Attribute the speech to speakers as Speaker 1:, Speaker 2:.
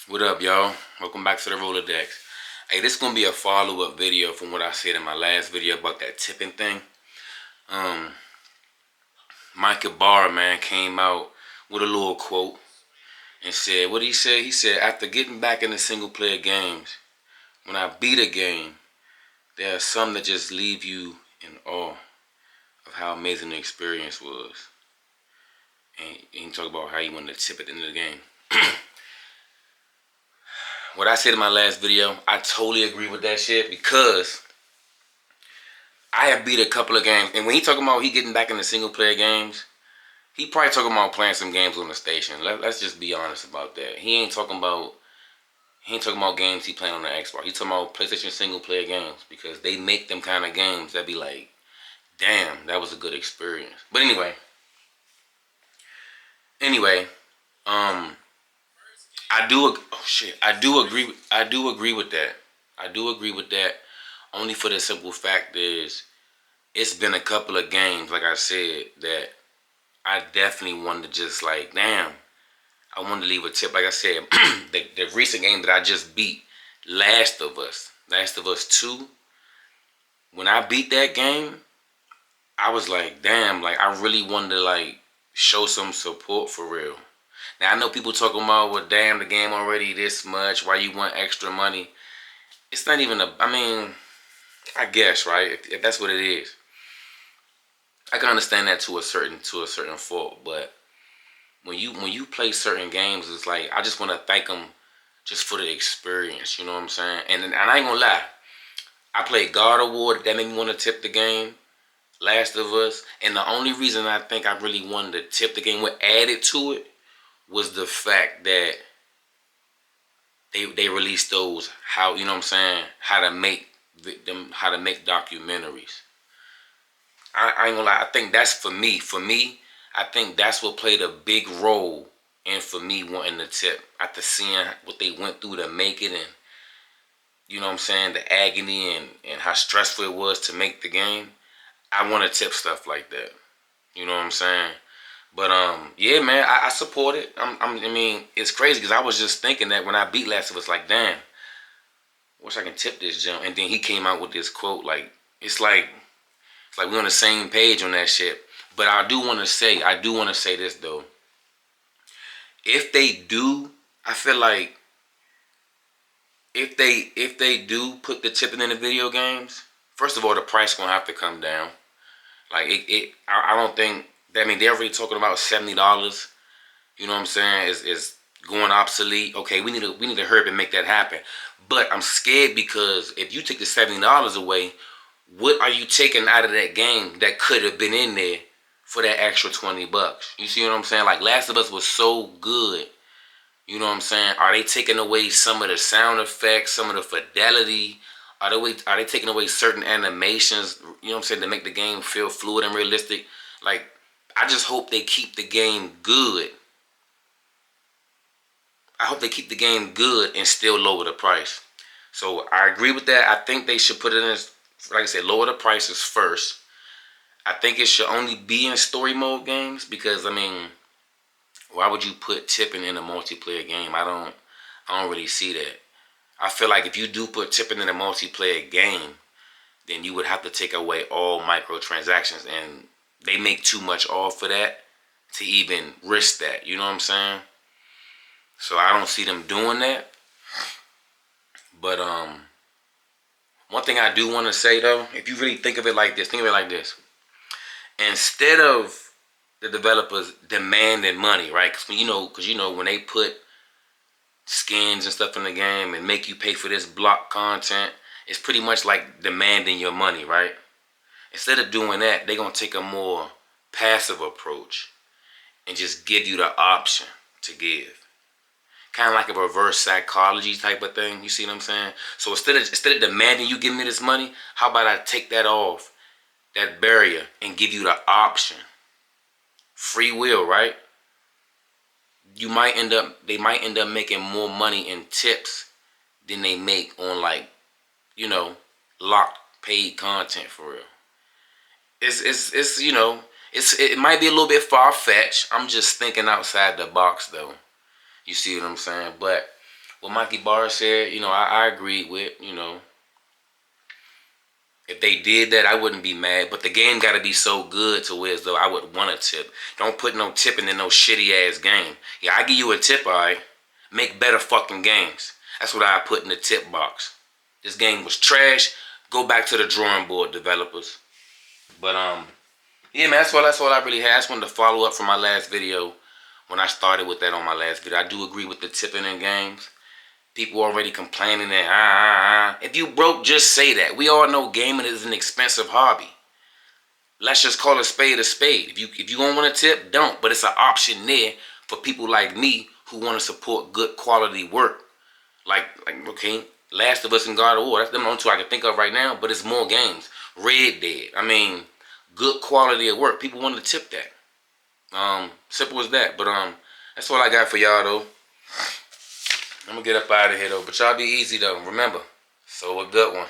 Speaker 1: What up, y'all? Welcome back to the Rolodex. Hey, this is gonna be a follow-up video from what I said in my last video about that tipping thing. Um, Mike Ybarra, man, came out with a little quote and said, what did he say? He said, after getting back into single-player games, when I beat a game, there are some that just leave you in awe of how amazing the experience was. And he talked about how he wanted to tip at the end of the game. What I said in my last video, I totally agree with that shit because I have beat a couple of games, and when he talking about he getting back into single player games, he probably talking about playing some games on the station. Let's just be honest about that. He ain't talking about games he playing on the Xbox. He talking about PlayStation single player games because they make them kind of games that be like, damn, that was a good experience. But anyway, um, I do agree with that. I do agree with that. Only for the simple fact is, it's been a couple of games, like I said, that I definitely wanted to just like, damn, I wanted to leave a tip. Like I said, the recent game that I just beat, Last of Us 2, when I beat that game, I was like, damn, like I really wanted to like show some support for real. Now I know people talking about, well, damn, the game already this much, why you want extra money? It's not even I mean, I guess, right? If that's what it is. I can understand that to a certain fault, but when you play certain games, it's like I just want to thank them just for the experience. You know what I'm saying? And I ain't gonna lie, I played God of War. That made me want to tip the game. Last of Us, and the only reason I think I really wanted to tip the game, what added to it, was the fact that they released those, how, you know what I'm saying, how to make documentaries. I ain't gonna lie. I think that's for me. For me, I think that's what played a big role in for me wanting to tip. After seeing what they went through to make it, and you know what I'm saying, the agony and how stressful it was to make the game, I want to tip stuff like that. You know what I'm saying? But yeah, man, I support it. I mean, it's crazy because I was just thinking that when I beat Last of Us, like, damn, wish I can tip this jump. And then he came out with this quote, like, it's like we're on the same page on that shit. But I do want to say this though. If they do, I feel like if they do put the tipping in the video games, first of all, the price gonna have to come down. Like I don't think. I mean, they're already talking about $70. You know what I'm saying? Is going obsolete. Okay, we need to hurry up and make that happen. But I'm scared because if you take the $70 away, what are you taking out of that game that could have been in there for that extra $20? You see what I'm saying? Like Last of Us was so good. You know what I'm saying? Are they taking away some of the sound effects, some of the fidelity? Are they taking away certain animations? You know what I'm saying, to make the game feel fluid and realistic? Like, I just hope they keep the game good. I hope they keep the game good and still lower the price. So I agree with that. I think they should put it in, like I said, lower the prices first. I think it should only be in story mode games because, I mean, why would you put tipping in a multiplayer game? I don't really see that. I feel like if you do put tipping in a multiplayer game, then you would have to take away all microtransactions, and they make too much off for that to even risk that. You know what I'm saying? So I don't see them doing that. But one thing I do want to say though, if you really think of it like this, think of it like this: instead of the developers demanding money, right? Because when they put skins and stuff in the game and make you pay for this block content, it's pretty much like demanding your money, right? Instead of doing that, they're gonna take a more passive approach and just give you the option to give. Kind of like a reverse psychology type of thing. You see what I'm saying? So instead of demanding you give me this money, how about I take that off, that barrier, and give you the option? Free will, right? They might end up making more money in tips than they make on, like, you know, locked paid content for real. It might be a little bit far fetched. I'm just thinking outside the box though. You see what I'm saying? But what Mike Ybarra said, I agreed with, If they did that, I wouldn't be mad. But the game got to be so good to where as though I would want a tip. Don't put no tipping in no shitty ass game. Yeah, I give you a tip, alright. Make better fucking games. That's what I put in the tip box. This game was trash. Go back to the drawing board, developers. But yeah, man, that's all I really had. I just wanted to follow up from my last video when I started with that on my last video. I do agree with the tipping in games. People already complaining that If you broke, just say that. We all know gaming is an expensive hobby. Let's just call a spade a spade. If you don't want to tip, don't. But it's an option there for people like me who want to support good quality work. Like okay, Last of Us and God of War. That's the only two I can think of right now. But it's more games. Red Dead. I mean, good quality of work. People want to tip that. Simple as that. But that's all I got for y'all though. I'm gonna get up out of here though. But y'all be easy though. Remember, so a good one.